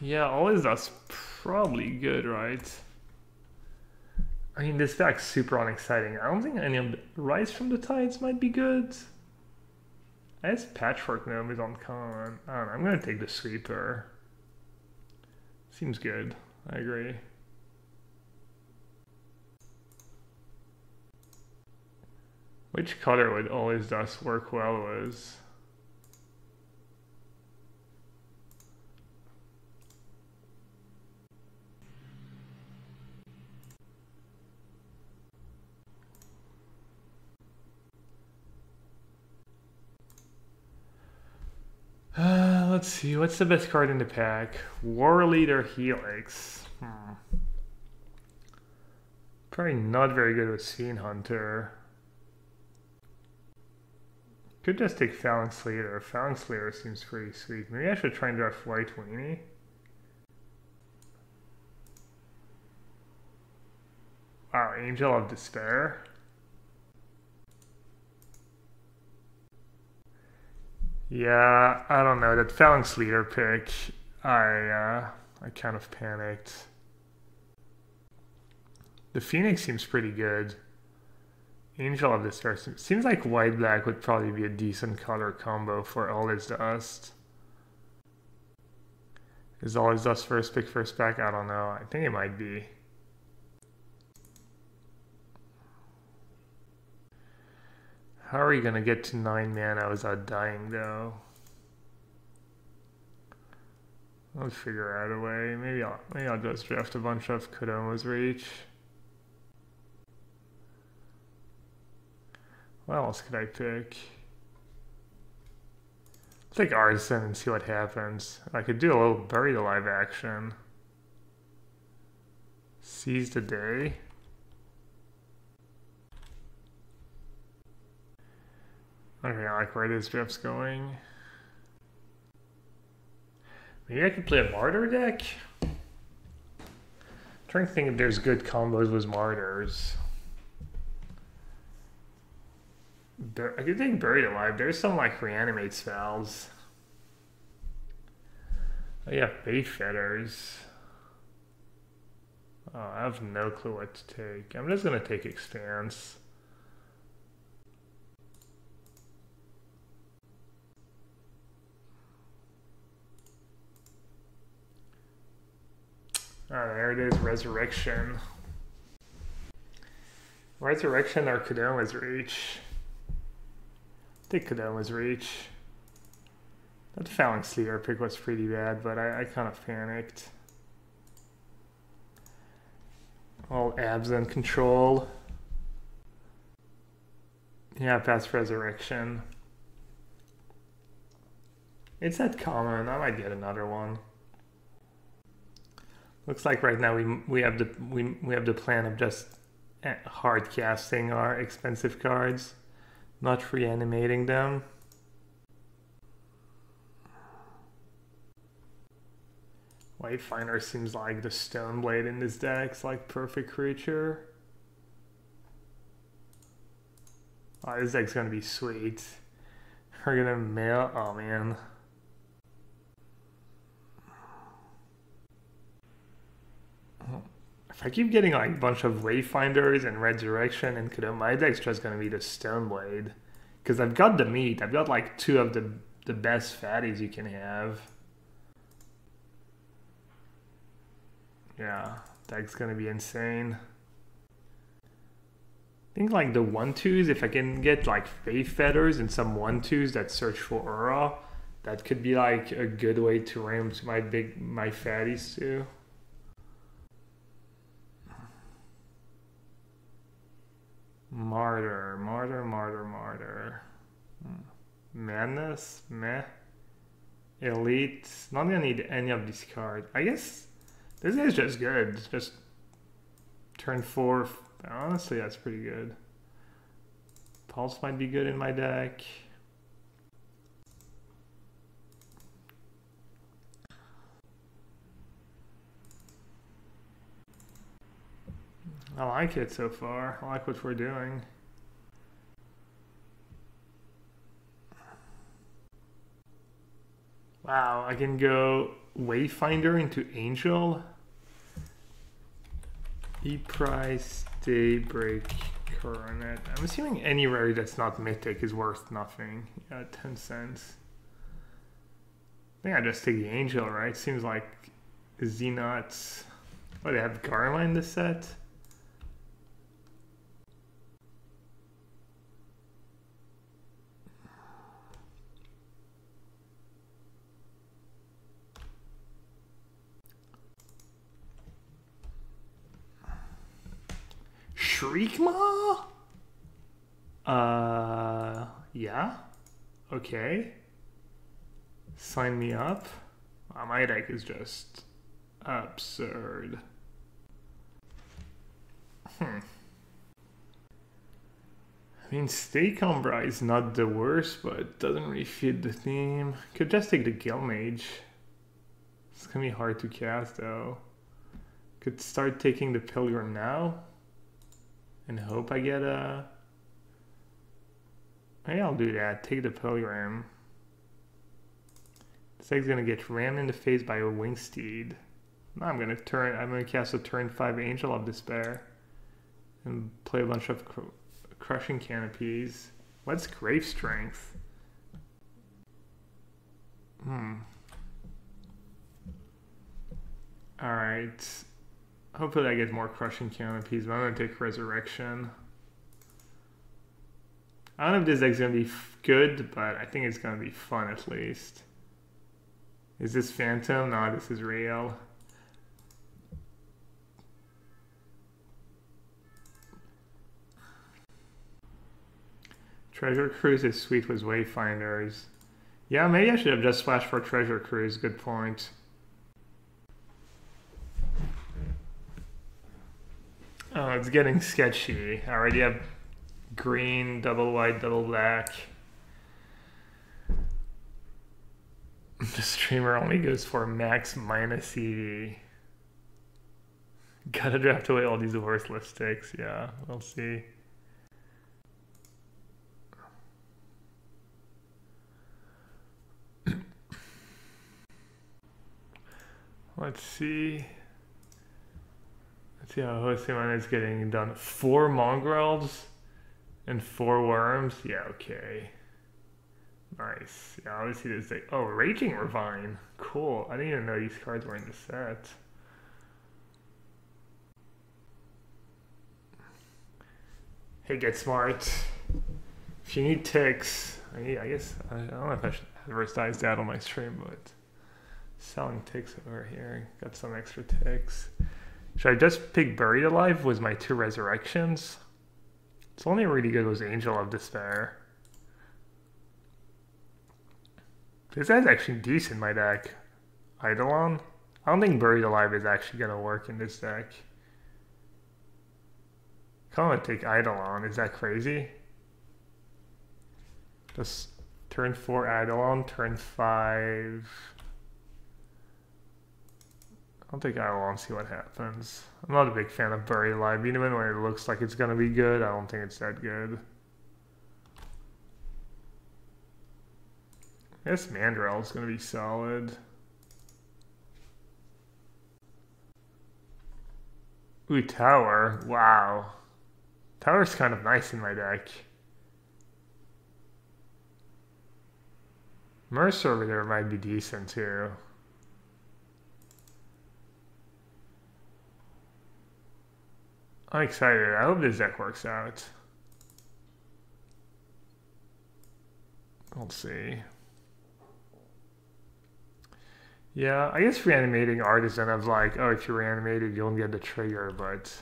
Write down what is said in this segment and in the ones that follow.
Yeah, always that's probably good, right? I mean, this deck's super unexciting. I don't think any of the Rise from the Tides might be good. I guess Patchwork Gnome is uncommon. I don't know, I'm gonna take the Sweeper. Seems good, I agree. Which color would always dust work well with? Let's see, what's the best card in the pack? War Leader Helix. Probably not very good with Scene Hunter. Could just take Phalanx Leader. Phalanx Leader seems pretty sweet. Maybe I should try and draft White Weenie. Wow, Angel of Despair. Yeah, I don't know. That Phalanx Leader pick, I kind of panicked. The Phoenix seems pretty good. Angel of Despair seems like white-black would probably be a decent color combo for All Is Dust. Is All Is Dust first pick, first back? I don't know. I think it might be. How are we gonna get to 9 mana without dying though? I'll figure out a way. Maybe I'll just draft a bunch of Kodoma's Reach. What else could I pick? I'll take Artisan and see what happens. I could do a little Buried Alive action. Seize the Day. Okay, I like where this draft's going. Maybe I could play a Martyr deck? I'm trying to think if there's good combos with Martyrs. I could take Buried Alive. There's some like reanimate spells. Oh yeah, Bait Feathers. Oh, I have no clue what to take. I'm just gonna take Expanse. Oh, there it is, Resurrection. Resurrection or Kodoma's Reach. Take Kodoma's Reach. That Phalanx Leader pick was pretty bad, but I kind of panicked. All abs and control. Yeah, pass Resurrection. It's that common. I might get another one. Looks like right now we have the plan of just hard casting our expensive cards, not reanimating them. Wayfinder seems like the Stoneblade in this deck's like perfect creature. Oh, this deck's gonna be sweet. We're gonna mail. Oh man. If I keep getting like a bunch of Wayfinders and Resurrection and Kodama, my deck's just gonna be the Stoneblade. Because I've got the meat. I've got like 2 of the best fatties you can have. Yeah, deck's gonna be insane. I think like the 1/2s, if I can get like Faith Feathers and some 1/2s that search for Aura, that could be like a good way to ram my fatties too. Martyr. Madness? Meh. Elite. Not gonna need any of these cards. I guess this guy's just good. Just turn 4. Honestly, that's pretty good. Pulse might be good in my deck. I like it so far. I like what we're doing. Wow, I can go Wayfinder into Angel. E-Price, Daybreak, Coronet. I'm assuming any rarity that's not Mythic is worth nothing. Yeah, 10 cents. I think I just take the Angel, right? Seems like Z-Nuts. Oh, they have Garland in this set? Shriekmaw? Yeah. Okay. Sign me up. My deck is just absurd. I mean, Stake Umbra is not the worst, but it doesn't really fit the theme. Could just take the Gilmage. It's gonna be hard to cast though. Could start taking the Pilgrim now. And hope I get a... Maybe I'll do that. Take the Pilgrim. This deck's gonna get rammed in the face by a Wingsteed. Now I'm gonna cast a turn 5 Angel of Despair. And play a bunch of Crushing Canopies. What's Grave Strength? Alright. Hopefully I get more Crushing Canopies, but I'm going to take Resurrection. I don't know if this deck's going to be good, but I think it's going to be fun at least. Is this Phantom? No, this is real. Treasure Cruise is sweet with Wayfinders. Yeah, maybe I should have just flashed for Treasure Cruise. Good point. Oh, it's getting sketchy. I already have green, double white, double black. The streamer only goes for max minus EV. Gotta draft away all these worthless sticks. Yeah, we'll see. Let's see. Let's see how Joseman is getting done. 4 mongrels and 4 worms. Yeah, okay. Nice. Yeah, obviously this deck. Oh, Raging Ravine. Cool. I didn't even know these cards were in the set. Hey, get smart. If you need ticks, I guess I don't know if I should advertise that on my stream, but selling ticks over here. Got some extra ticks. Should I just pick Buried Alive with my 2 resurrections? It's only really good with Angel of Despair. This guy's actually decent, my deck. Eidolon? I don't think Buried Alive is actually going to work in this deck. I'm going to take Eidolon. Is that crazy? Just turn 4 Eidolon, turn 5... I'll take Eidolon, see what happens. I'm not a big fan of Buried Alive. Even when it looks like it's going to be good, I don't think it's that good. I guess Mandrill is going to be solid. Ooh, Tower. Wow. Tower's kind of nice in my deck. Mercer over there might be decent too. I'm excited. I hope this deck works out. We'll see. Yeah, I guess reanimating Artisan of like, oh, if you're reanimated, you'll get the trigger, but...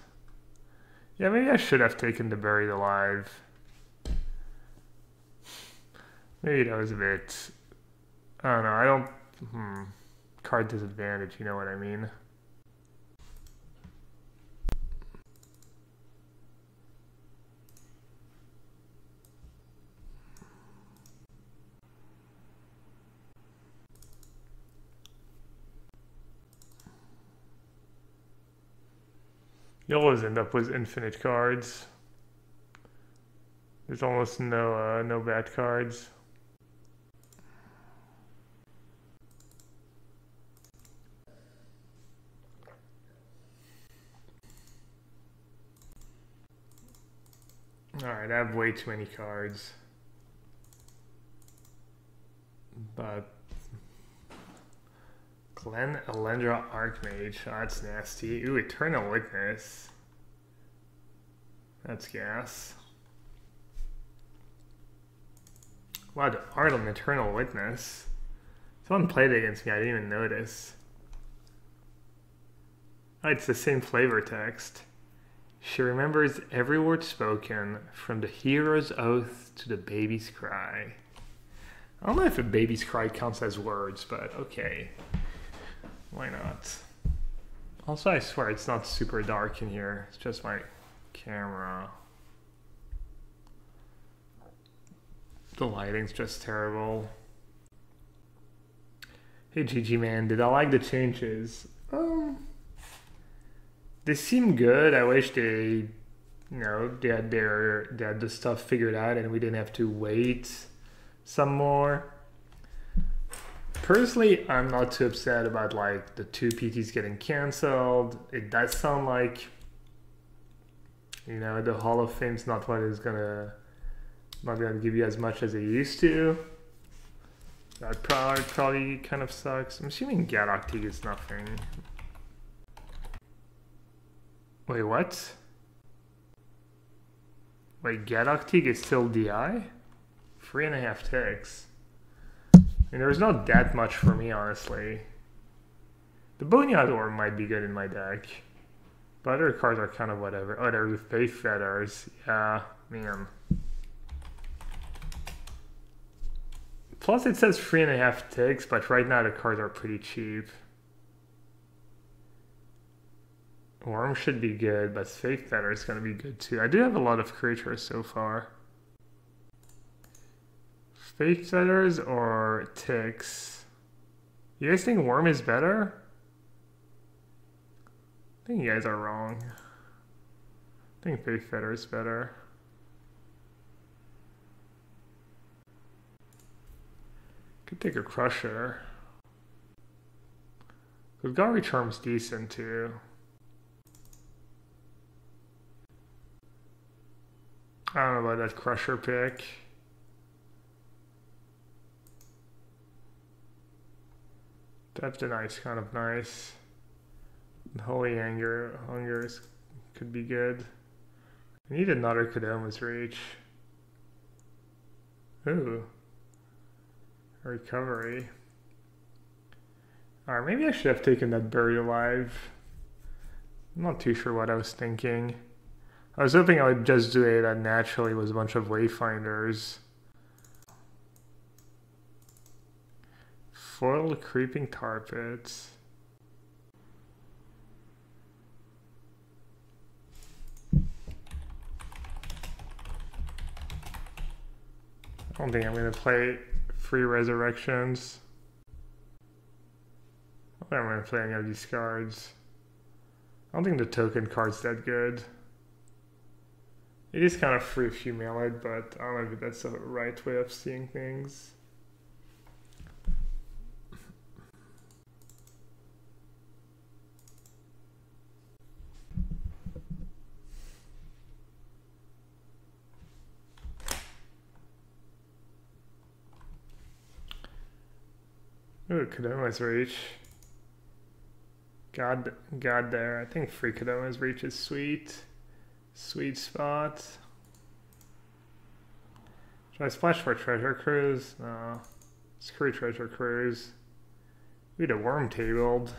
Yeah, maybe I should have taken the Buried Alive. Maybe that was a bit... I don't know, I don't... Card disadvantage, you know what I mean? You always end up with infinite cards. There's almost no bad cards. Alright, I have way too many cards. But Glen Elendra Archmage, oh, that's nasty. Ooh, Eternal Witness. That's gas. Wow, the art on Eternal Witness. Someone played it against me, I didn't even notice. Oh, it's the same flavor text. She remembers every word spoken, from the hero's oath to the baby's cry. I don't know if a baby's cry counts as words, but okay. Why not? Also, I swear it's not super dark in here. It's just my camera. The lighting's just terrible. Hey GG man, did I like the changes? They seem good. I wish they, they had the stuff figured out and we didn't have to wait some more. Personally, I'm not too upset about like the 2 PTs getting canceled. It does sound like, the Hall of Fame's not gonna give you as much as it used to. That probably kind of sucks. I'm assuming Galactic is nothing. Wait, what? Wait, Galactic is still DI? 3.5 ticks. I mean, there's not that much for me, honestly. The Boneyard Orb might be good in my deck. But other cards are kind of whatever. Oh, there's the Faith Feathers. Yeah, man. Plus it says 3.5 ticks, but right now the cards are pretty cheap. Worm should be good, but Faith Feather is going to be good too. I do have a lot of creatures so far. Faith Feathers or ticks? You guys think Worm is better? I think you guys are wrong. I think Faith Feather is better. Could take a Crusher. Golgari Charm's decent too. I don't know about that Crusher pick. That's kind of nice. Holy Hungers could be good. I need another Kodoma's Reach. Ooh. Recovery. Alright, maybe I should have taken that Buried Alive. I'm not too sure what I was thinking. I was hoping I would just do it that naturally was a bunch of Wayfinders. Foil Creeping Tar Pits. I don't think I'm going to play 3 Resurrections. I don't think I'm going to play any of these cards. I don't think the token card's that good. It is kind of free if you mail it, but I don't know if that's the right way of seeing things. Ooh, Kodoma's Reach. God there. I think free Kodoma's Reach is sweet. Sweet spot. Should I splash for Treasure Cruise? No. Screw Treasure Cruise. We had a Worm tabled.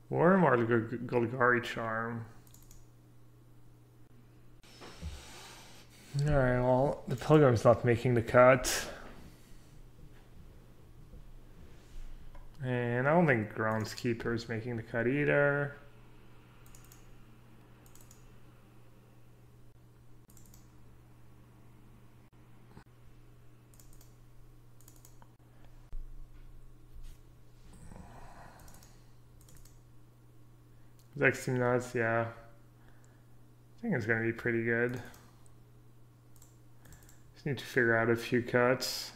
Worm or Golgari Charm? Alright, well, the Pilgrim's not making the cut. And I don't think Groundskeeper's making the cut either. Zexing Nuts, yeah. I think it's going to be pretty good. Just need to figure out a few cuts.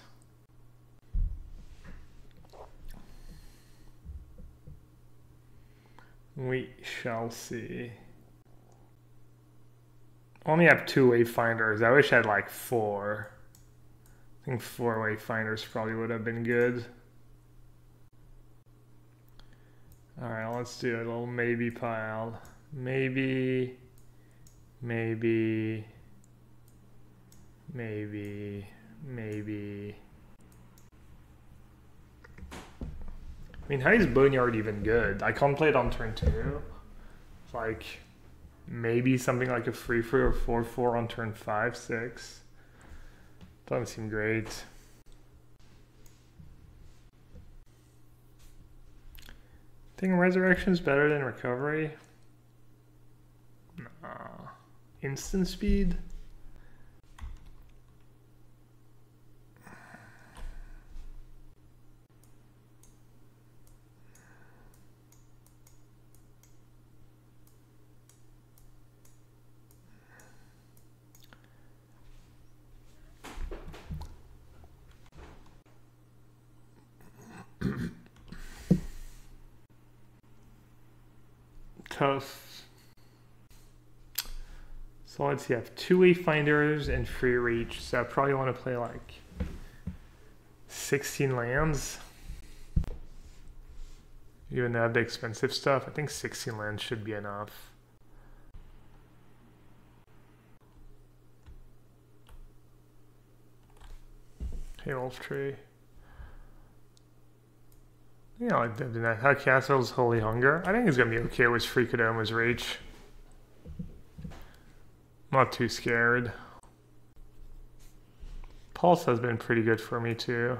We shall see. Only have 2 wayfinders. I wish I had like 4. I think 4 wayfinders probably would have been good. Alright, let's do a little maybe pile. Maybe, maybe, maybe, maybe. I mean, how is Boneyard even good? I can't play it on turn 2. Like, maybe something like a 3-3 or 4-4 on turn 5, 6. Doesn't seem great. Think Resurrection is better than Recovery? Nah. Instant speed? Tough. So let's see, I have 2 wayfinders and 3 reach, so I probably want to play like 16 lands. Even though I have the expensive stuff, I think 16 lands should be enough. Hey, Wolf Tree. You know, like the Hell Castle's Holy Hunger. I think it's gonna be okay with Freakodoma's Reach. Not too scared. Pulse has been pretty good for me too.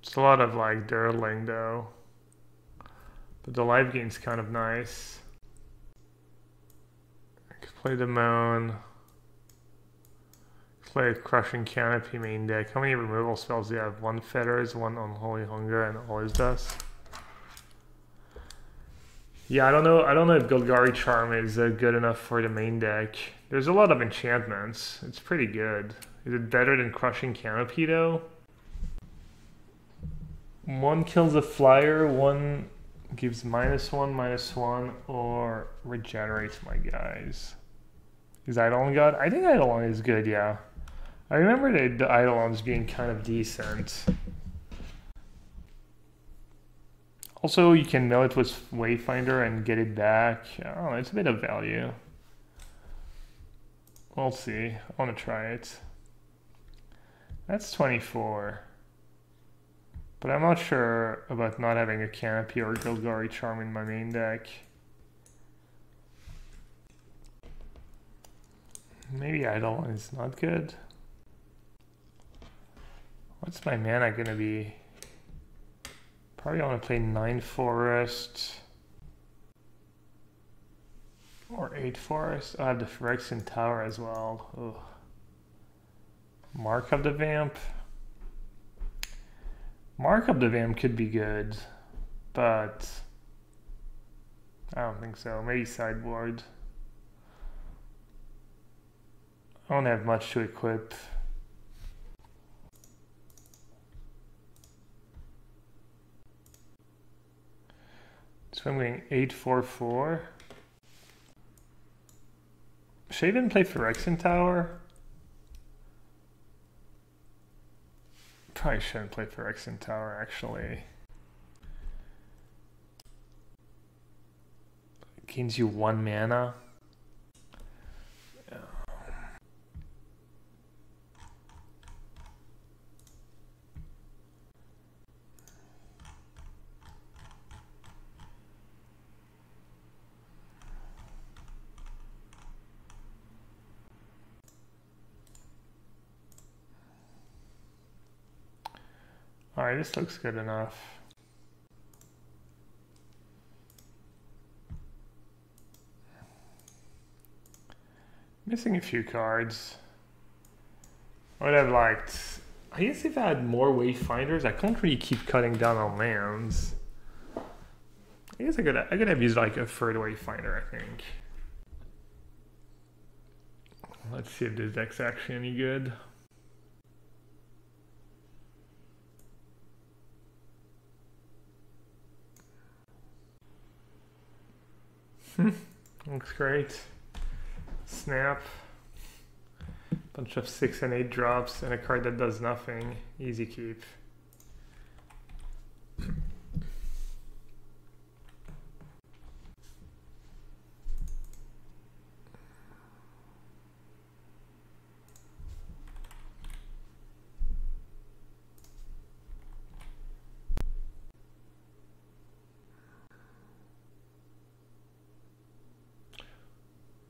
It's a lot of like dirtling though. But the live game's kind of nice. I could play the Moan. Play a Crushing Canopy main deck. How many removal spells do you have? 1 Fetters, 1 Unholy Hunger, and all his dust. Yeah, I don't know if Golgari Charm is good enough for the main deck. There's a lot of enchantments. It's pretty good. Is it better than Crushing Canopy though? 1 kills a flyer, 1 gives -1/-1, or regenerates my guys. Is Eidolon God? I think Eidolon is good, yeah. I remember the Eidolons being kind of decent. Also, you can mill it with Wayfinder and get it back. I don't know, it's a bit of value. We'll see. I want to try it. That's 24. But I'm not sure about not having a Canopy or Golgari Charm in my main deck. Maybe Eidolon is not good. What's my mana gonna be? Probably want to play 9 Forest. Or 8 Forest. I have the Phyrexian Tower as well. Ugh. Mark of the Vamp. Mark of the Vamp could be good, but I don't think so. Maybe sideboard. I don't have much to equip. So I'm going 8-4-4. Should I even play Phyrexian Tower? Probably shouldn't play Phyrexian Tower, actually. It gains you 1 mana. Alright, this looks good enough. Missing a few cards. I would have liked... I guess if I had more Wayfinders, I can't really keep cutting down on lands. I guess I could have used like a 3rd Wayfinder, I think. Let's see if this deck's actually any good. Looks great. Snap. Bunch of 6 and 8 drops and a card that does nothing. Easy keep.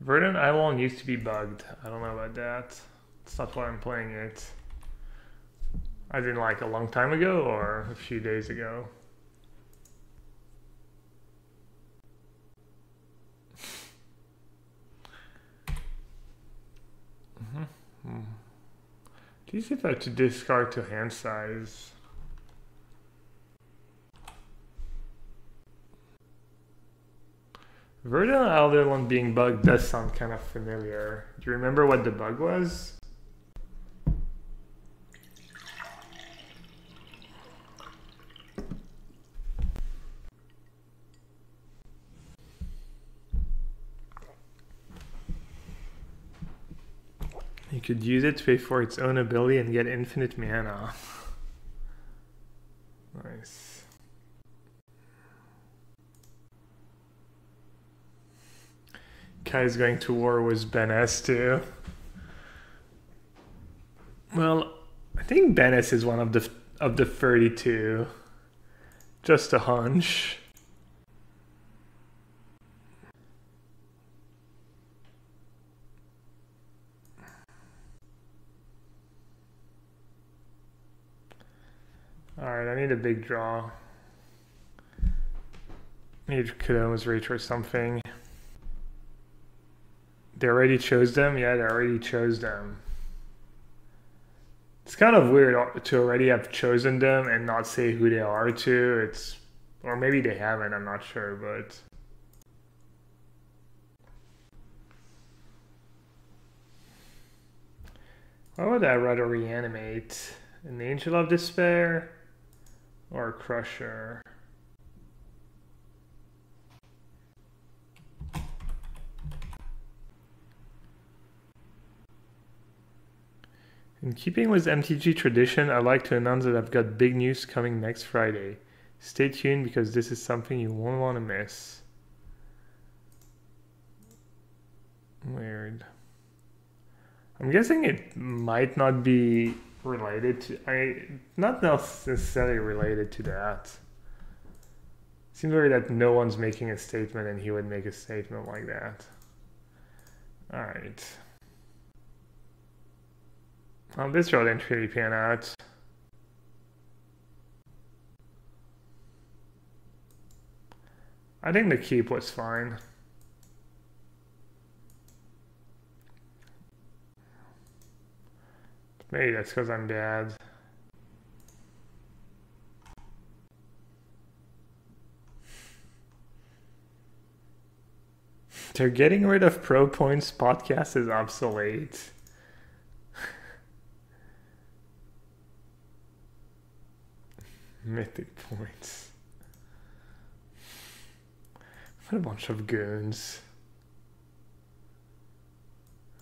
Verdant Island used to be bugged. I don't know about that. It's not why I'm playing it. I didn't like a long time ago or a few days ago. Do you see if I have to discard to hand size? Verdant Island being bugged does sound kind of familiar. Do you remember what the bug was? You could use it to pay for its own ability and get infinite mana. Nice. Kai's going to war with Ben S too. Well, I think Ben S is one of the 32. Just a hunch. Alright, I need a big draw. Need Kudoma's Reach or something. They already chose them? Yeah, they already chose them. It's kind of weird to already have chosen them and not say who they are to. Or maybe they haven't, I'm not sure, but... Why would I rather reanimate? An Angel of Despair? Or a Crusher? In keeping with MTG tradition, I'd like to announce that I've got big news coming next Friday. Stay tuned because this is something you won't want to miss. Weird. I'm guessing it might not be related to... not necessarily related to that. Seems weird that no one's making a statement and he would make a statement like that. Alright. Well, this draw didn't really pan out. I think the keep was fine. Maybe that's because I'm bad. They're getting rid of Pro Points. Podcast is obsolete. Mythic points. What a bunch of goons.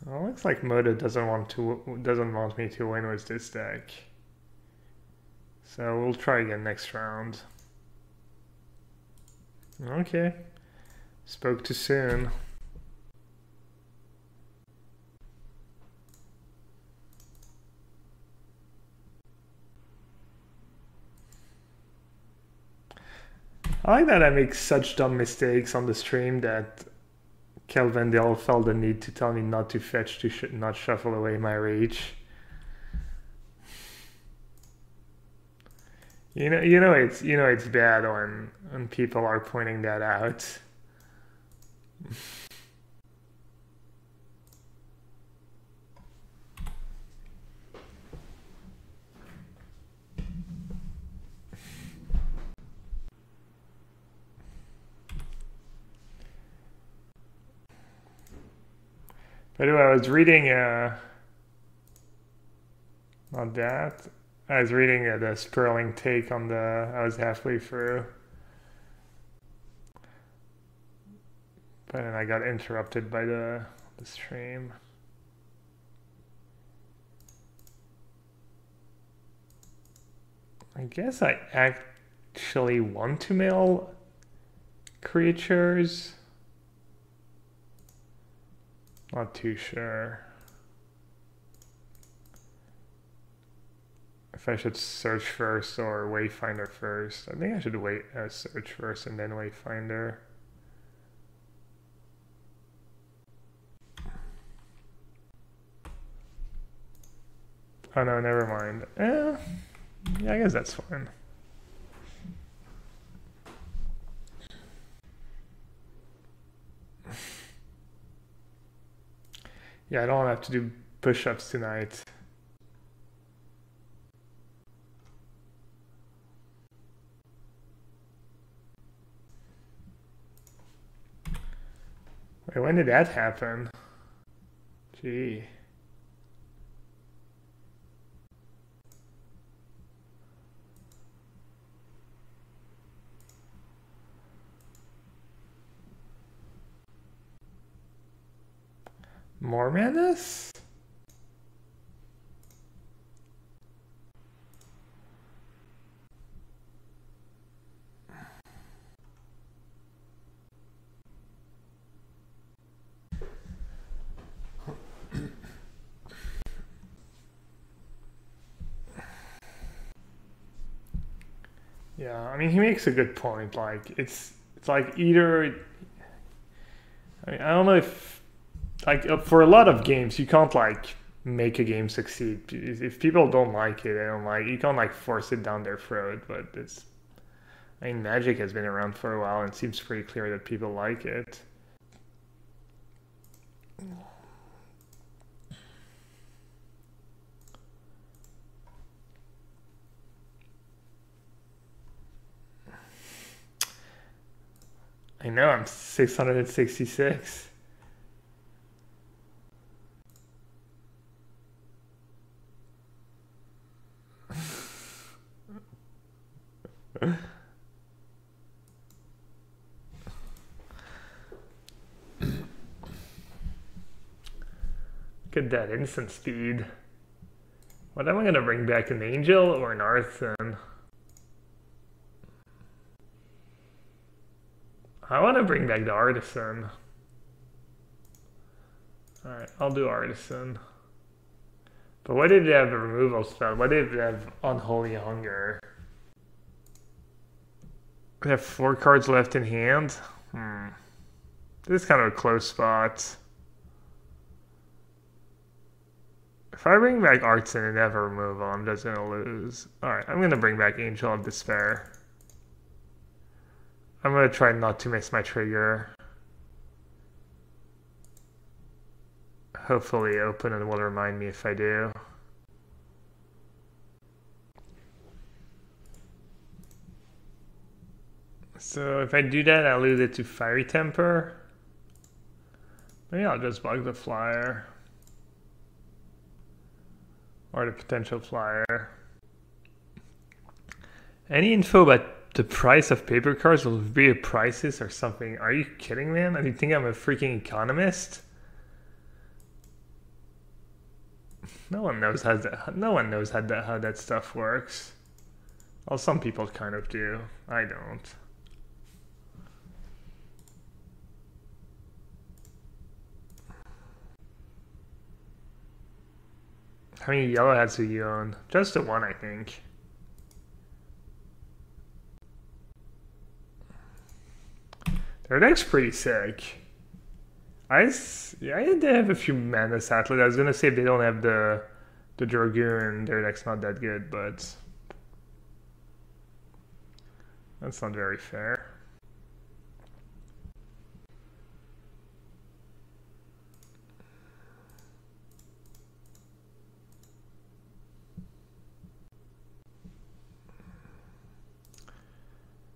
Well, looks like Moto doesn't want me to win with this deck. So we'll try again next round. Okay. Spoke too soon. I like that I make such dumb mistakes on the stream that Kelvin Dale felt the need to tell me not to fetch, to not shuffle away my reach. You know it's bad when people are pointing that out. By the way, I was reading, not that, I was reading the Sperling take on I was halfway through. But then I got interrupted by the the stream. I guess I actually want to mill creatures. Not too sure. If I should search first or wayfinder first. I think I should search first and then wayfinder. Oh no, never mind. Yeah, I guess that's fine. Yeah, I don't have to do push-ups tonight. Wait, when did that happen? Gee. More madness? Yeah, I mean, he makes a good point. Like, it's like either, I mean, I don't know if, like, for a lot of games, you can't, like, make a game succeed. If people don't like it, they don't like it. You can't, like, force it down their throat, but it's, I mean, Magic has been around for a while and it seems pretty clear that people like it. I know, I'm 666. Look at that instant speed. What am I gonna bring back, an angel or an artisan? I want to bring back the artisan. Alright, I'll do artisan. But what if they have a removal spell? What if they have unholy hunger? They have 4 cards left in hand? This is kind of a close spot. If I bring back artisan and have a removal, I'm just gonna lose. Alright, I'm gonna bring back Angel of Despair. I'm gonna try not to miss my trigger. Hopefully open and will remind me if I do. So if I do that, I lose it to Fiery Temper. Maybe I'll just bug the flyer. Or the potential flyer. Any info about the price of paper cards will be prices or something? Are you kidding, man? Do you think I'm a freaking economist? No one knows how that. No one knows how that stuff works. Well, some people kind of do. I don't. How many yellow hats do you own? Just the one, I think. Their deck's pretty sick. Yeah, they have a few Madness Athlete. I was gonna say if they don't have the Dragoon, their deck's not that good, but that's not very fair.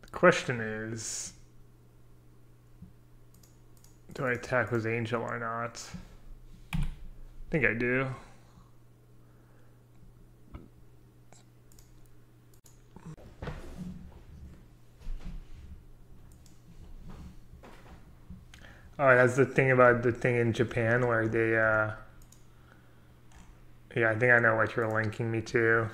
The question is, do I attack with Angel or not? I think I do. Oh, that's the thing about the thing in Japan where they, yeah, I think I know what you're linking me to.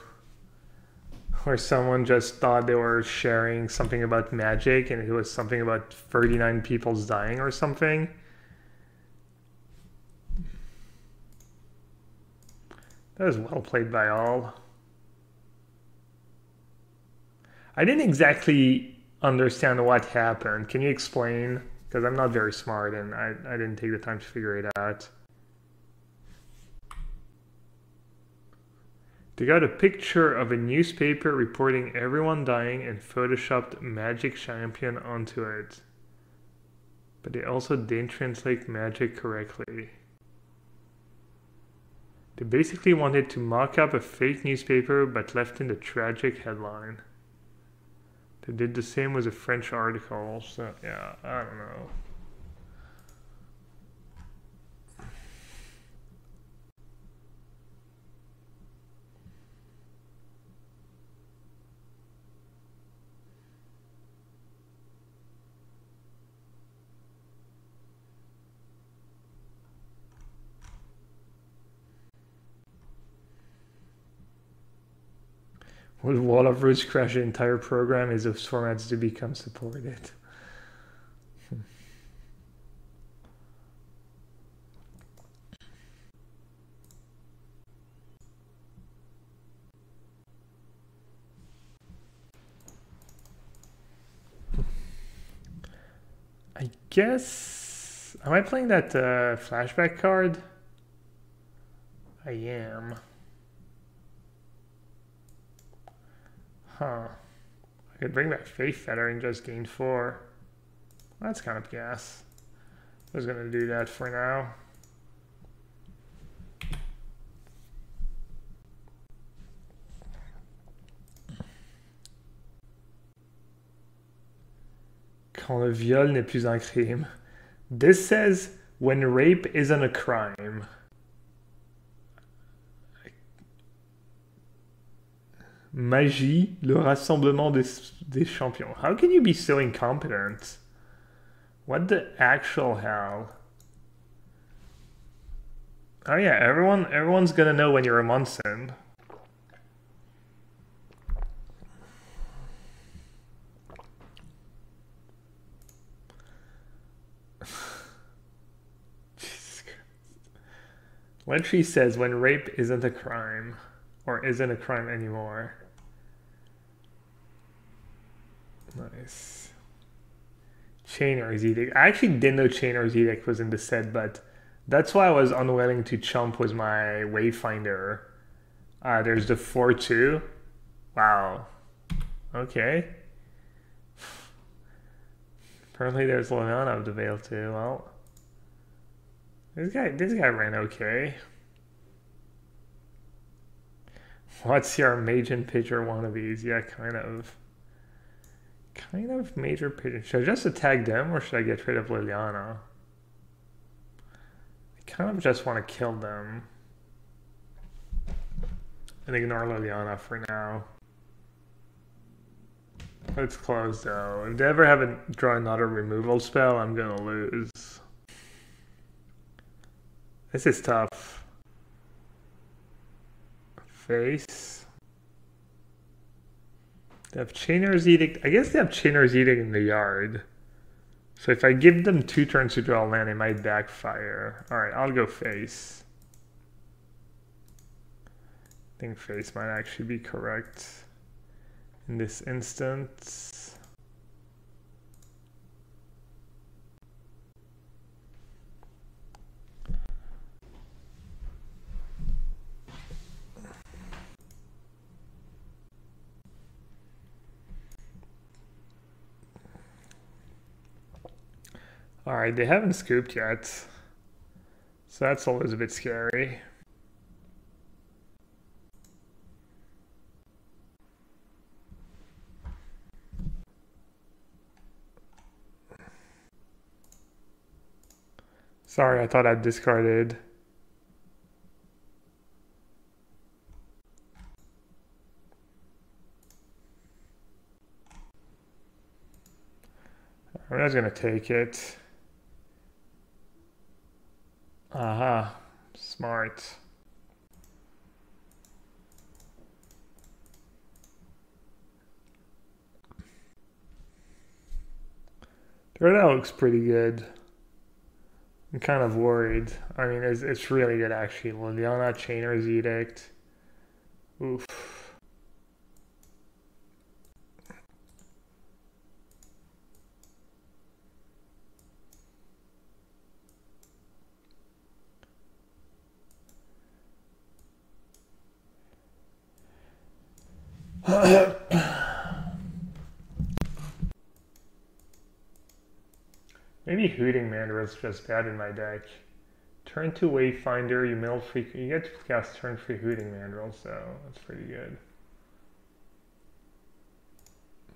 Where someone just thought they were sharing something about magic and it was something about 39 people's dying or something. That was well played by all. I didn't exactly understand what happened. Can you explain? Because I'm not very smart and I didn't take the time to figure it out. They got a picture of a newspaper reporting everyone dying and photoshopped Magic Champion onto it. But they also didn't translate magic correctly. They basically wanted to mock up a fake newspaper but left in the tragic headline. They did the same with a French article, so yeah, I don't know. Would Wall of Roots crash the entire program as those formats to become supported? I guess... Am I playing that flashback card? I am. Huh. I could bring back Faith Feather and just gain 4. That's kind of gas. I was gonna do that for now. Quand le viol n'est plus un crime. This says when rape isn't a crime. Magie, le rassemblement des champions. How can you be so incompetent? What the actual hell? Oh yeah, everyone's gonna know when you're a Munson. Jesus Christ. Letri says when rape isn't a crime, or isn't a crime anymore. Nice. Chainer's Edict. I actually didn't know Chainer's Edict was in the set, but that's why I was unwilling to chump with my Wayfinder. There's the 4-2. Wow. Okay. Apparently there's Liliana of the Veil too. Well, this guy ran okay. What's your mage and pitcher wannabes? Yeah, kind of major pitcher. Should I just attack them or should I get rid of Liliana? I kind of just want to kill them and ignore Liliana for now. It's close though. If they ever have a draw another removal spell, I'm gonna lose. This is tough. Face. They have Chainer's Edict. I guess they have Chainer's Edict in the yard. So if I give them 2 turns to draw land, it might backfire. Alright, I'll go face. I think face might actually be correct in this instance. Alright, they haven't scooped yet. So that's always a bit scary. Sorry, I thought I'd discarded. I'm just gonna take it. Aha, smart. That looks pretty good. I'm kind of worried. I mean, it's really good actually. Liliana, Chainer's Edict. Oof. Maybe Hooting Mandrel's just bad in my deck. Turn 2 Wayfinder, you mill free, you get to cast turn free Hooting Mandrel, so that's pretty good.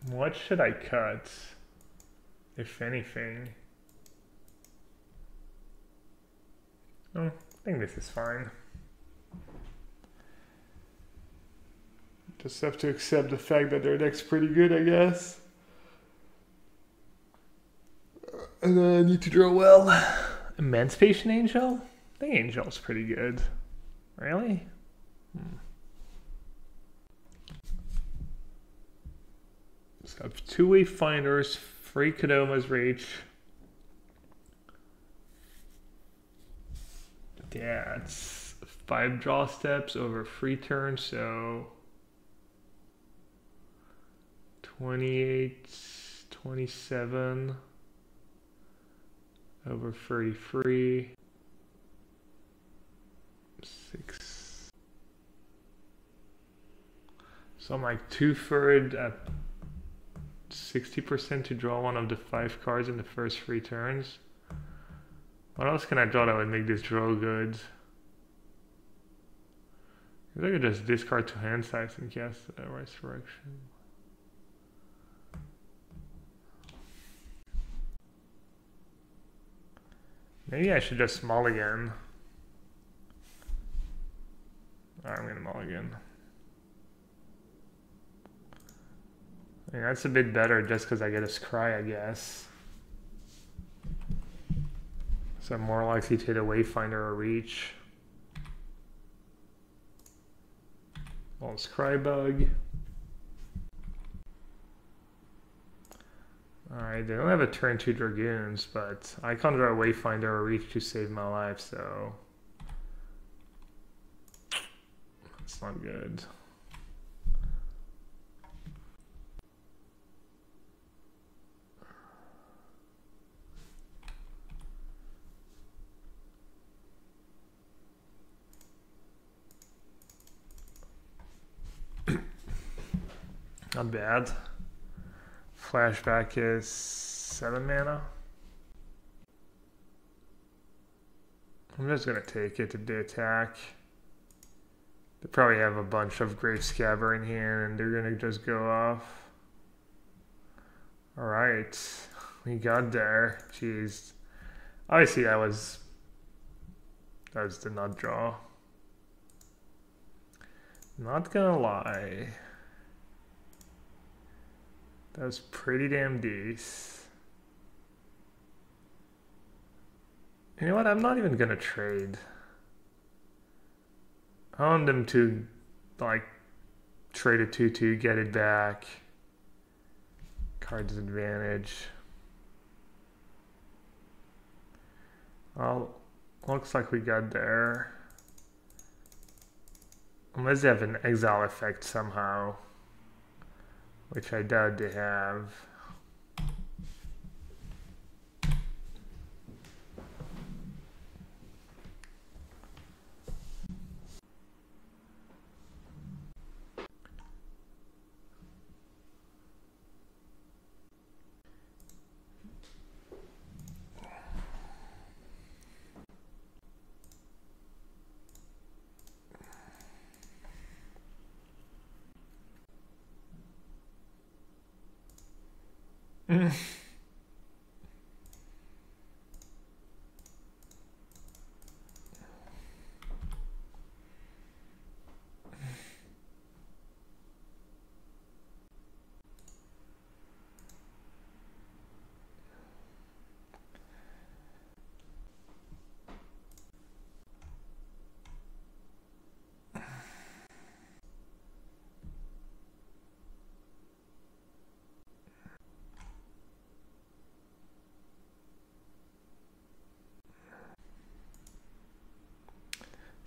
What should I cut, if anything? Oh, I think this is fine. Just have to accept the fact that their deck's pretty good, I guess. And then I need to draw well. Emancipation Angel? I think Angel's pretty good. Really? So I have 2 Wayfinders, 3 Kodoma's Reach. Yeah, it's 5 draw steps over 3 turns, so 28, 27 over 33, 6. So I'm like 2/3 at 60% to draw one of the 5 cards in the first 3 turns. What else can I draw that would make this draw good? I could just discard 2 hand size and cast Resurrection. Maybe I should just mulligan. I'm gonna mulligan. I mean, that's a bit better just because I get a scry, I guess. So I'm more likely to hit a Wayfinder or Reach. Well, scry bug. Alright, they don't have a turn 2 Dragoons, but I can't draw a Wayfinder or Reach to save my life, so it's not good. Not bad. Flashback is 7 mana. I'm just gonna take it to the attack. They probably have a bunch of Grave Scabber in here and they're gonna just go off. Alright, we got there. Jeez. Obviously that was the nut draw. Not gonna lie. That was pretty damn decent. You know what? I'm not even gonna trade. I want them to, like, trade a 2/2, get it back. Card's advantage. Well, looks like we got there. Unless they have an exile effect somehow. Which I doubt they have.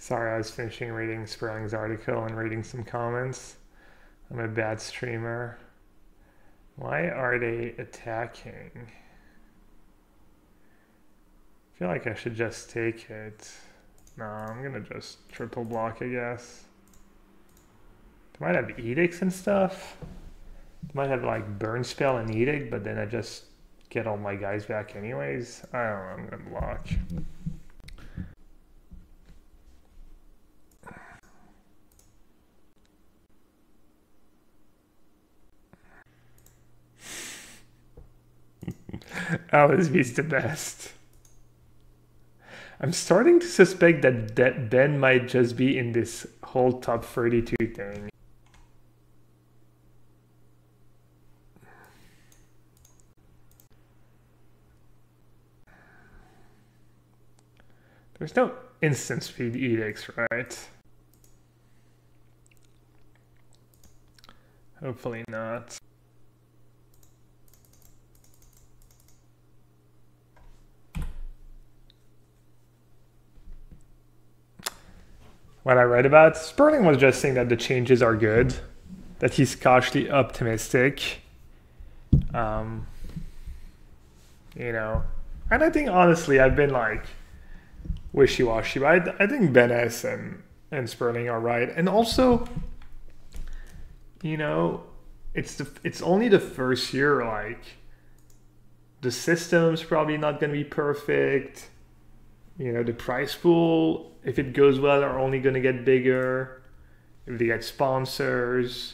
Sorry, I was finishing reading Sperling's article and reading some comments. I'm a bad streamer. Why are they attacking? I feel like I should just take it. No, I'm gonna just triple block, I guess. They might have edicts and stuff. They might have like burn spell and edict, but then I just get all my guys back anyways. I don't know, I'm gonna block. LSV's the best. I'm starting to suspect that Ben might just be in this whole top 32 thing. There's no instant speed edicts, right? Hopefully not. What I read about, Sperling was just saying that the changes are good, that he's cautiously optimistic. You know, and I think honestly I've been like wishy-washy, but I think Ben S and Sperling are right. And also, you know, it's only the first year, like the system's probably not gonna be perfect. You know, the prize pool, if it goes well, are only gonna get bigger. If they get sponsors.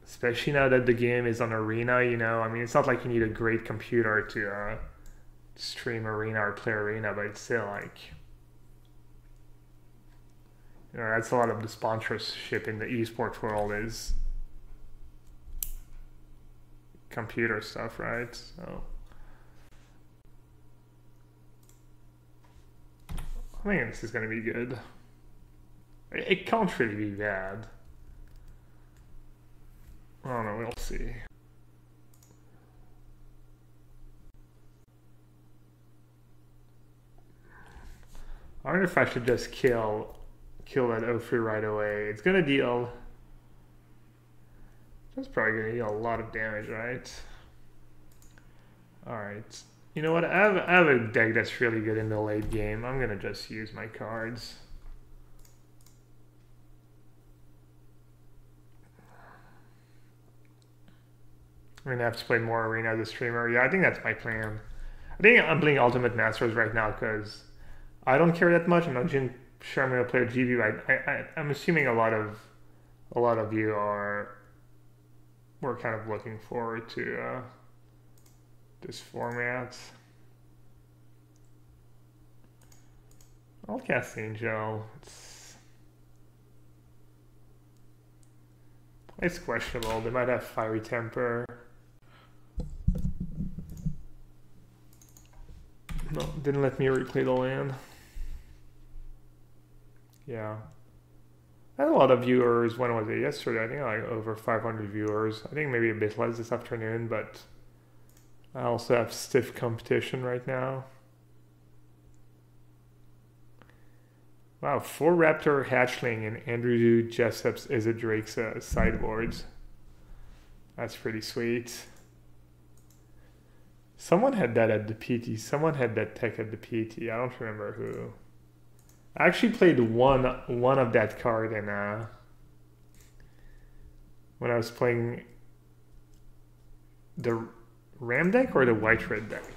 Especially now that the game is on Arena, you know, I mean, it's not like you need a great computer to stream Arena or play Arena, but it's still like, you know, that's a lot of the sponsorship in the esports world is computer stuff, right? So I think this is going to be good. It can't really be bad. I don't know, we'll see. I wonder if I should just kill that O3 right away. It's gonna deal. That's probably gonna deal a lot of damage, right? Alright. You know what? I have a deck that's really good in the late game. I'm gonna just use my cards. I'm gonna have to play more Arena as a streamer. Yeah, I think that's my plan. I think I'm playing Ultimate Masters right now because I don't care that much. I'm not sure I'm gonna play with GB, but I'm assuming a lot of you were kind of looking forward to this format. I'll cast Angel. It's questionable. They might have Fiery Temper. No, didn't let me replay the land. Yeah. I had a lot of viewers. When was it? Yesterday. I think like over 500 viewers. I think maybe a bit less this afternoon, but I also have stiff competition right now. Wow, 4 Raptor Hatchling and Andrew Jessup's Drake's sideboards. That's pretty sweet. Someone had that at the PT. Someone had that tech at the PT. I don't remember who. I actually played one of that card in when I was playing the Ram deck or the White-Red deck.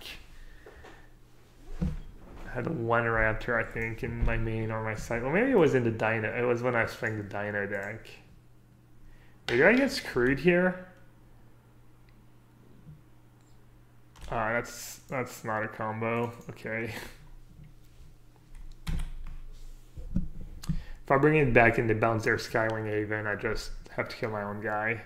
I had one Raptor, I think, in my main or my side. Well, maybe it was in the Dino. It was when I was playing the Dino deck. Wait, did I get screwed here? That's not a combo. Okay. If I bring it back in the bounce their Skywing Haven, I just have to kill my own guy.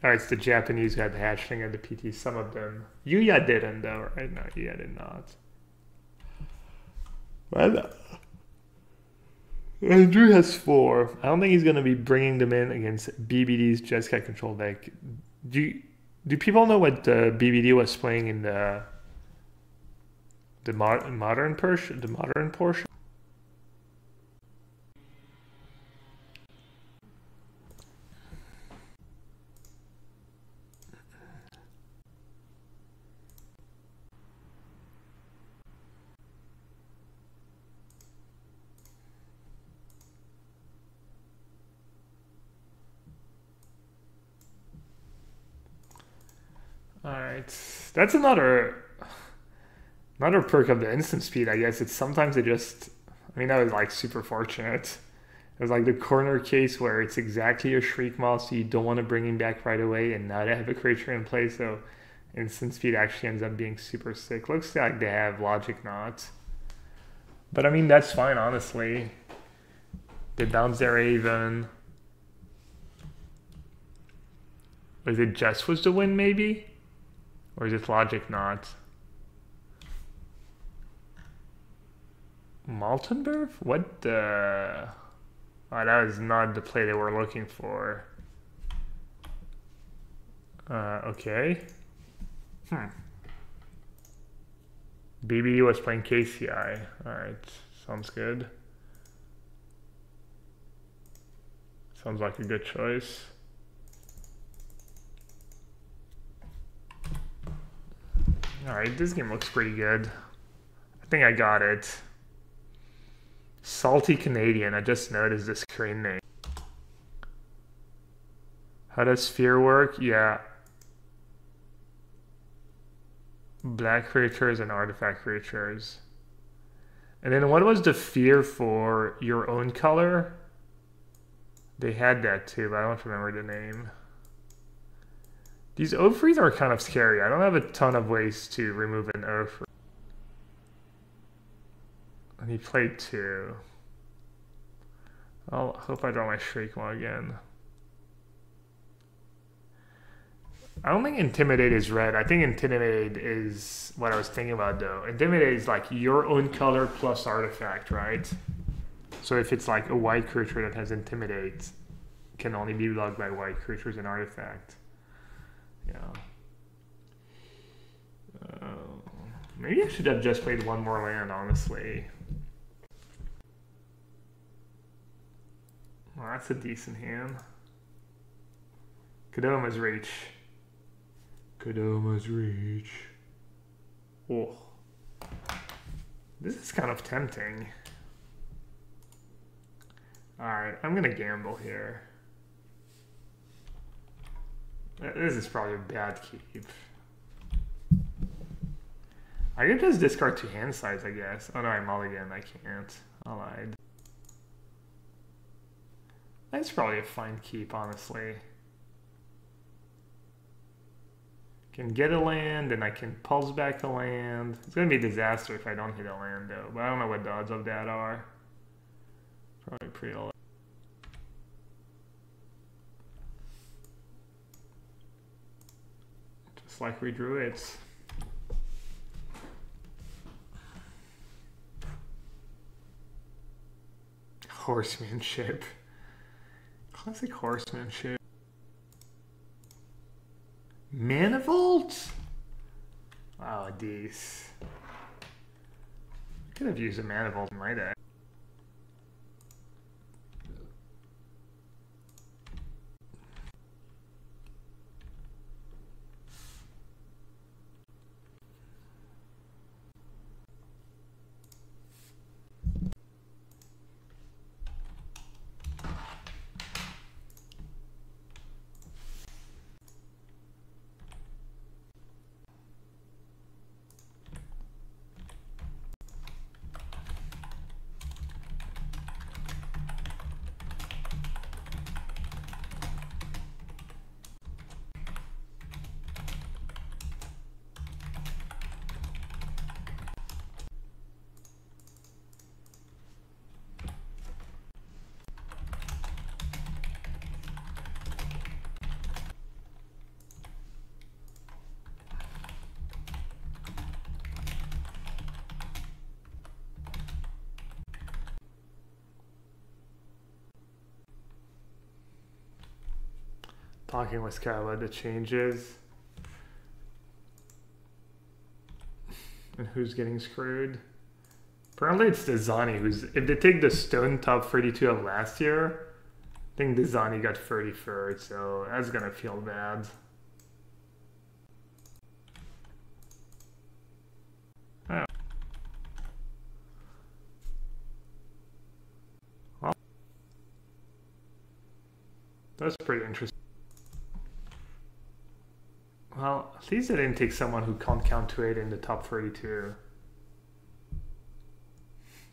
Alright, it's the Japanese who had the hatchling at the PT. Some of them. Yuya didn't though, right? No, Yuya did not. Well, Andrew has 4. I don't think he's going to be bringing them in against BBD's Jeskai control deck. Do people know what BBD was playing in the The modern portion. The modern portion. Alright, that's another perk of the instant speed, I guess. It's sometimes it just, I mean, that was like super fortunate. It was like the corner case where it's exactly a Shriek Maw, so you don't want to bring him back right away and not have a creature in play, so instant speed actually ends up being super sick. Looks like they have Logic Knot. But I mean, that's fine, honestly. They bounce their Raven. Was it just was the win, maybe? Or is it Logic Knot? Maltenberg? What the... Oh, that was not the play they were looking for. Okay. BBD was playing KCI. Alright, sounds good. Sounds like a good choice. Alright, this game looks pretty good. I think I got it. Salty Canadian, I just noticed the screen name. How does fear work? Yeah. Black creatures and artifact creatures. And then what was the fear for your own color? They had that too, but I don't remember the name. These Ophrys are kind of scary. I don't have a ton of ways to remove an Ophrys. And he played 2. I hope I draw my Shriek Maw again. I don't think Intimidate is red. I think Intimidate is what I was thinking about though. Intimidate is like your own color plus artifact, right? So if it's like a white creature that has Intimidate, can only be blocked by white creatures and artifact. Yeah. Maybe I should have just played one more land, honestly. Well, that's a decent hand. Kodoma's Reach. Kodoma's Reach. Oh. This is kind of tempting. Alright, I'm gonna gamble here. This is probably a bad keep. I could just discard 2 hand size, I guess. Oh no, I mulligan. I can't. I lied. That's probably a fine keep, honestly. Can get a land, and I can pulse back a land. It's gonna be a disaster if I don't hit a land, though. But I don't know what the odds of that are. Probably pretty low. Just like we drew it. Horsemanship. Classic horsemanship. Manifold? Oh, these. Could have used a manifold in my deck. Talking with Scott about the changes. And who's getting screwed? Apparently it's the Zani who's... If they take the stone top 32 of last year, I think the Zani got 33rd, so that's gonna feel bad. Oh. Well, that's pretty interesting. Well, at least they didn't take someone who can't count to 8 in the top 32.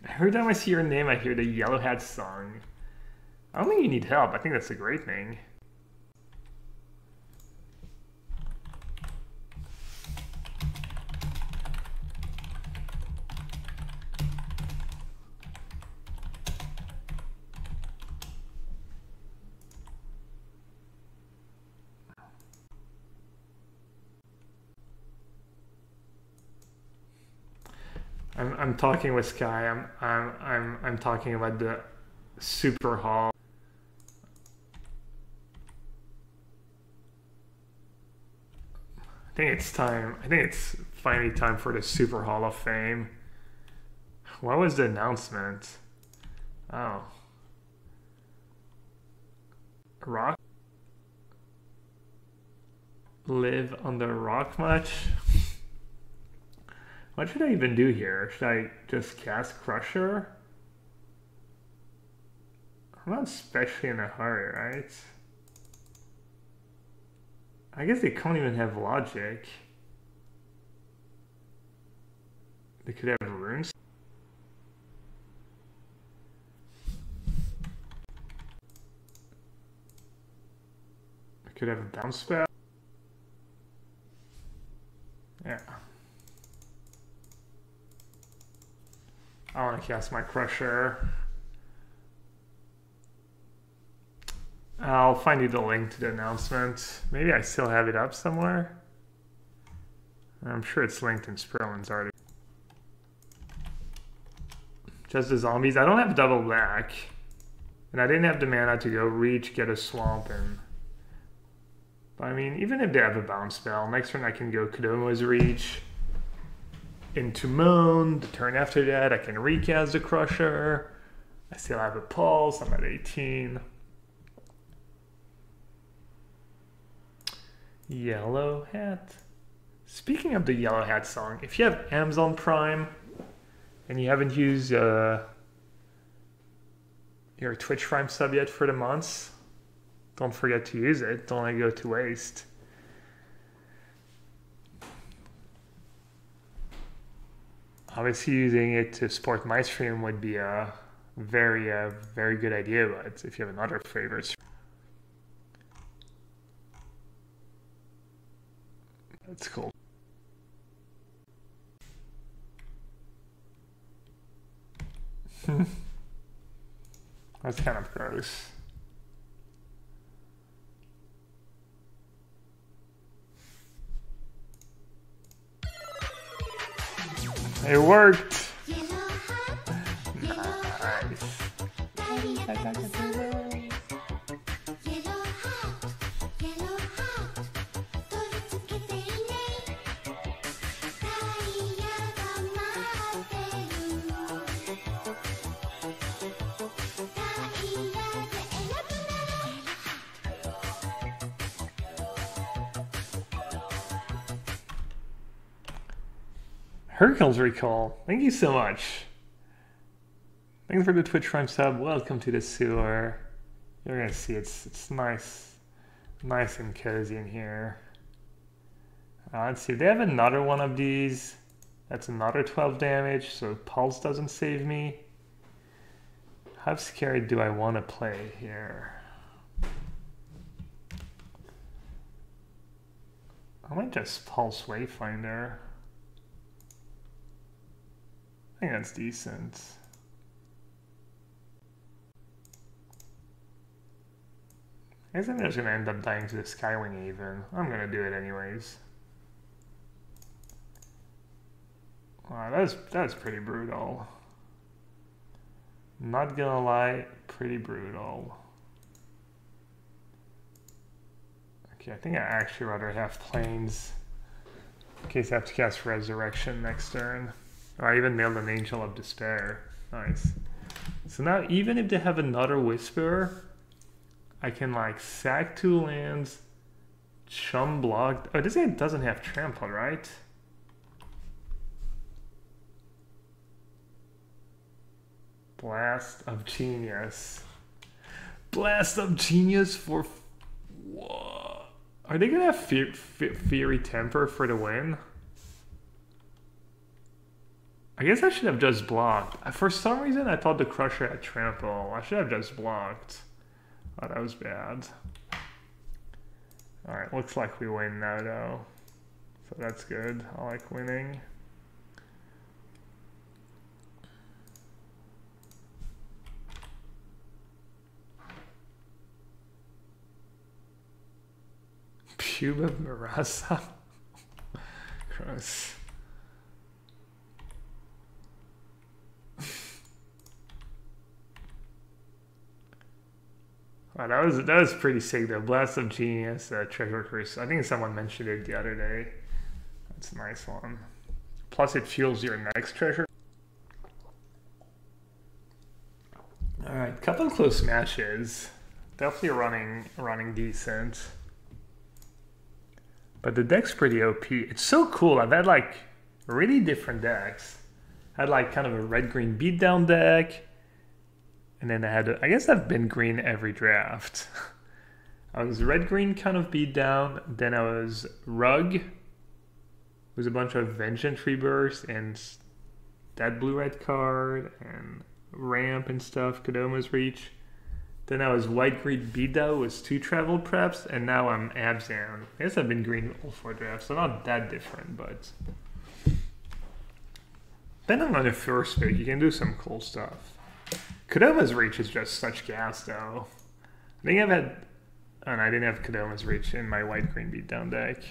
Every time I see your name, I hear the Yellowhat song. I don't think you need help. I think that's a great thing. I'm talking with Sky. I'm talking about the Super Hall. I think it's time. I think it's finally time for the Super Hall of Fame. What was the announcement? Oh. Rock? Live on the rock much? What should I even do here? Should I just cast Crusher? I'm not especially in a hurry, right? I guess they can't even have logic. They could have runes. I could have a bounce spell. Yeah. I want to cast my Crusher. I'll find you the link to the announcement. Maybe I still have it up somewhere. I'm sure it's linked in Sperlin's article. Just the zombies. I don't have double black. And I didn't have the mana to go reach, get a swamp, and... But I mean, even if they have a bounce spell, next turn I can go Kodomo's Reach into Moan. The turn after that, I can recast the Crusher. I still have a Pulse. I'm at 18. Yellowhat. Speaking of the Yellowhat song, if you have Amazon Prime and you haven't used your Twitch Prime sub yet for the months, don't forget to use it. Don't let it go to waste. Obviously, using it to support my stream would be a very good idea, but if you have another favorite, that's cool. That's kind of gross. It worked! Nice. Hercules Recall, thank you so much. Thanks for the Twitch Prime sub. Welcome to the sewer. You're gonna see it's nice and cozy in here. Let's see, they have another one of these. That's another 12 damage, so Pulse doesn't save me. How scary do I want to play here? I might just Pulse Wayfinder. I think that's decent. I guess I'm just gonna end up dying to the Skywing even. I'm gonna do it anyways. Wow, that's pretty brutal. Not gonna lie, pretty brutal. Okay, I think I actually rather have planes In case I have to cast Resurrection next turn. Or I even nailed an Angel of Despair. Nice. So now even if they have another Whisper, I can like sack 2 lands, chum block. Oh, this guy doesn't have trample, right? Blast of Genius. Blast of Genius for... What? Are they gonna have Fiery Temper for the win? I guess I should have just blocked. For some reason, I thought the Crusher had trample. I should have just blocked. Oh, that was bad. Alright, looks like we win now, though. So that's good. I like winning. Puba Marasa? Gross. Wow, that was pretty sick though. Blast of Genius, Treasure Curse. I think someone mentioned it the other day. That's a nice one. Plus it fuels your next treasure. Alright, couple of close matches. Definitely running decent. But the deck's pretty OP. It's so cool. I've had like really different decks. I had like kind of a red-green beatdown deck. And then I guess I've been green every draft. I was red-green kind of beat down. Then I was Rug. It was a bunch of Vengeance Rebirth and that blue-red card and Ramp and stuff, Kodoma's Reach. Then I was white-green beat down with 2 travel preps, and now I'm Abzan. I guess I've been green all 4 drafts, so not that different, but... Depending on the first pick, you can do some cool stuff. Kodoma's Reach is just such gas, though. I think I've had... Oh, no, I didn't have Kodoma's Reach in my white-green beatdown deck.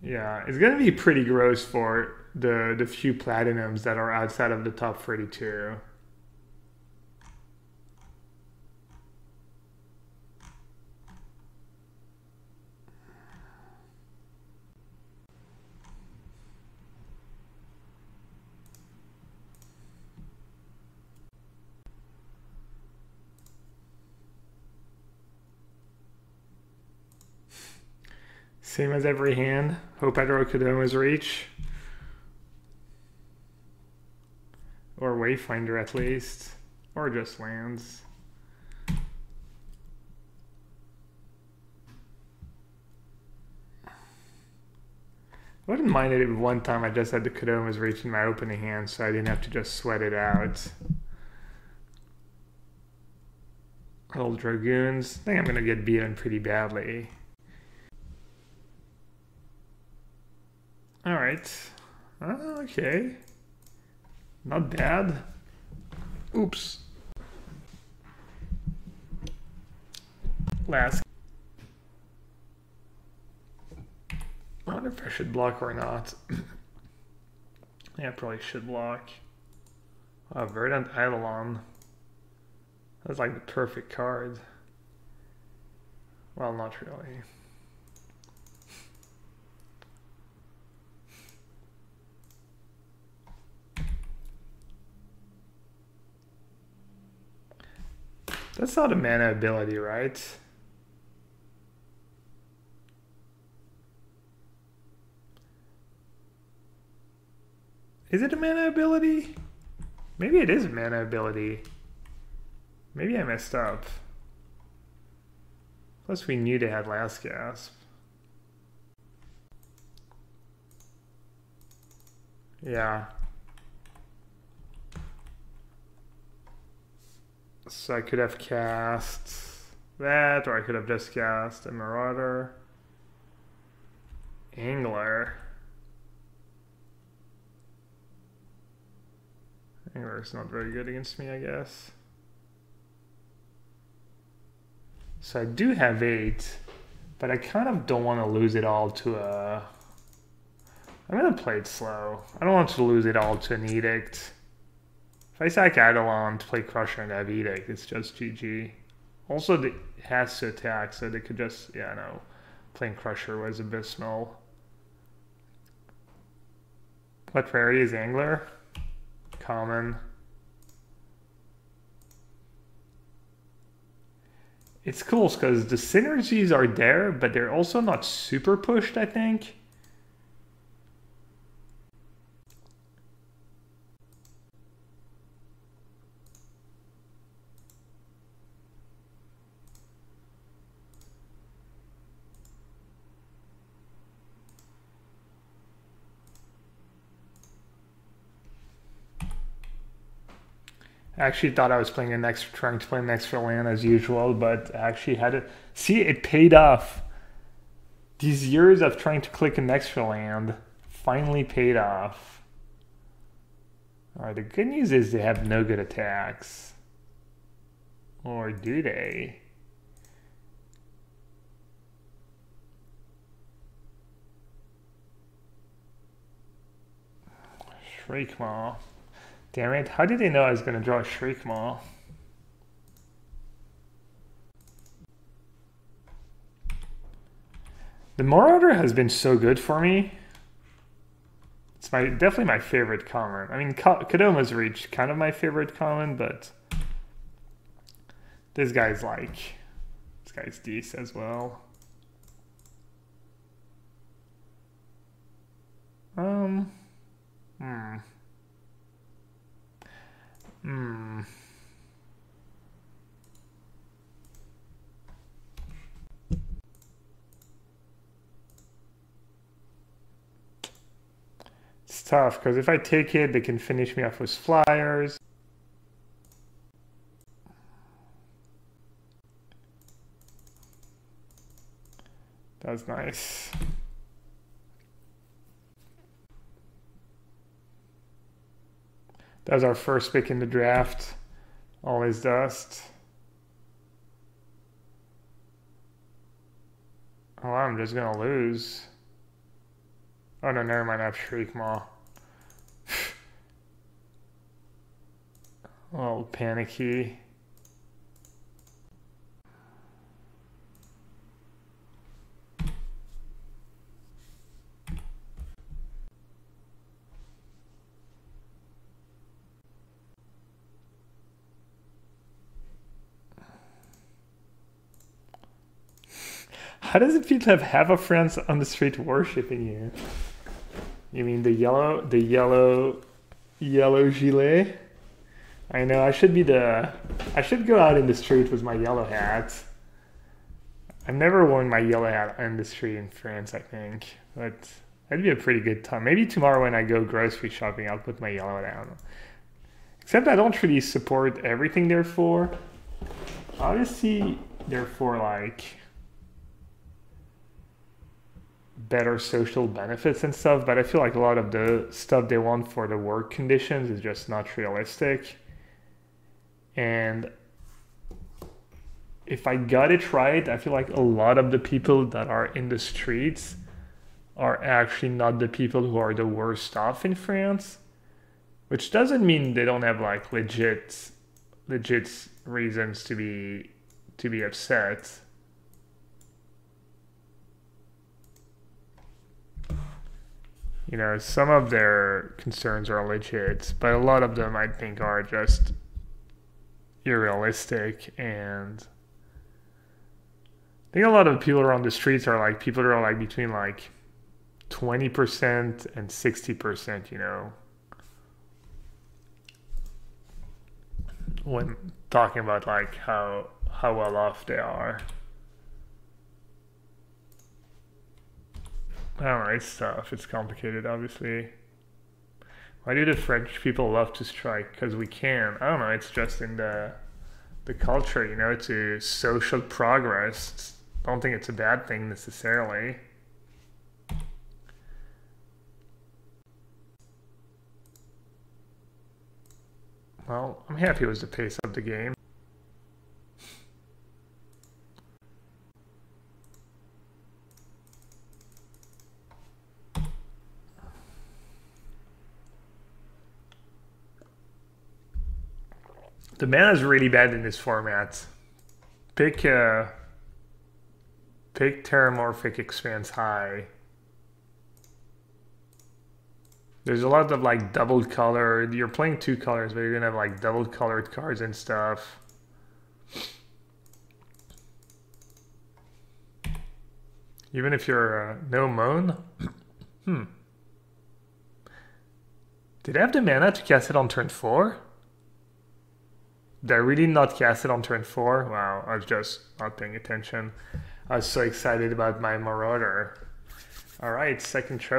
Yeah, it's going to be pretty gross for the few Platinums that are outside of the top 32. Same as every hand. Hope I draw Kodoma's Reach. Or Wayfinder at least. Or just lands. I wouldn't mind it if one time I just had the Kodoma's Reach in my opening hand so I didn't have to just sweat it out. Old Dragoons. I think I'm going to get beaten pretty badly. Alright. Okay. Not bad. Oops. Last. I wonder if I should block or not. Yeah, I probably should block. Oh, Verdant Eidolon. That's like the perfect card. Well, not really. That's not a mana ability, right? Is it a mana ability? Maybe it is a mana ability. Maybe I messed up. Plus we knew they had Last Gasp. Yeah. So I could have cast that, or I could have just cast a Marauder. Angler. Angler's not very good against me, I guess. So I do have 8, but I kind of don't want to lose it all to a... I'm going to play it slow. I don't want to lose it all to an Edict. If I sack Eidolon to play Crusher and have Edict, it's just GG. Also, it has to attack, so they could just, yeah, no. Playing Crusher was abysmal. What rarity is Angler? Common. It's cool because the synergies are there, but they're also not super pushed, I think. I actually thought I was playing trying to play an extra land as usual, but I actually had it. See, it paid off. These years of trying to click an extra land finally paid off. Alright, the good news is they have no good attacks. Or do they? Shriekmaw. Damn it, how did they know I was going to draw a Shriekmaw? The Marauder has been so good for me. It's definitely my favorite common. I mean, Kodoma's Reach, kind of my favorite common, but this guy's decent as well. It's tough, because if I take it, they can finish me off with flyers. That's nice. That was our first pick in the draft. Always dust. Oh, I'm just gonna lose. Oh no, never mind, I have Shriekmaw. Oh, panicky. How does it feel to have half of friends on the street worshipping you? You mean the yellow gilet? I know, I should go out in the street with my yellow hat. I've never worn my yellow hat on the street in France, I think, but that'd be a pretty good time. Maybe tomorrow when I go grocery shopping, I'll put my yellow hat on. Except I don't really support everything they're for. Obviously, they're for like better social benefits and stuff, but I feel like a lot of the stuff they want for the work conditions is just not realistic. And if I got it right, I feel like a lot of the people that are in the streets are actually not the people who are the worst off in France, which doesn't mean they don't have like legit reasons to be upset. You know, some of their concerns are legit, but a lot of them I think are just unrealistic. And I think a lot of people around the streets are like people that are like between like 20% and 60%, you know, when talking about like how well off they are. I don't know, it's tough, it's complicated, obviously. Why do the French people love to strike? Because we can. I don't know, it's just in the culture, you know, to social progress. I don't think it's a bad thing necessarily. Well, I'm happy with the pace of the game. The mana is really bad in this format. Pick Terramorphic Expanse High. There's a lot of like double colored. You're playing 2 colors, but you're gonna have like double colored cards and stuff. Even if you're no moan. Did I have the mana to cast it on turn 4? Did I really not cast it on turn 4? Wow, I was just not paying attention. I was so excited about my Marauder. Alright, second trophy.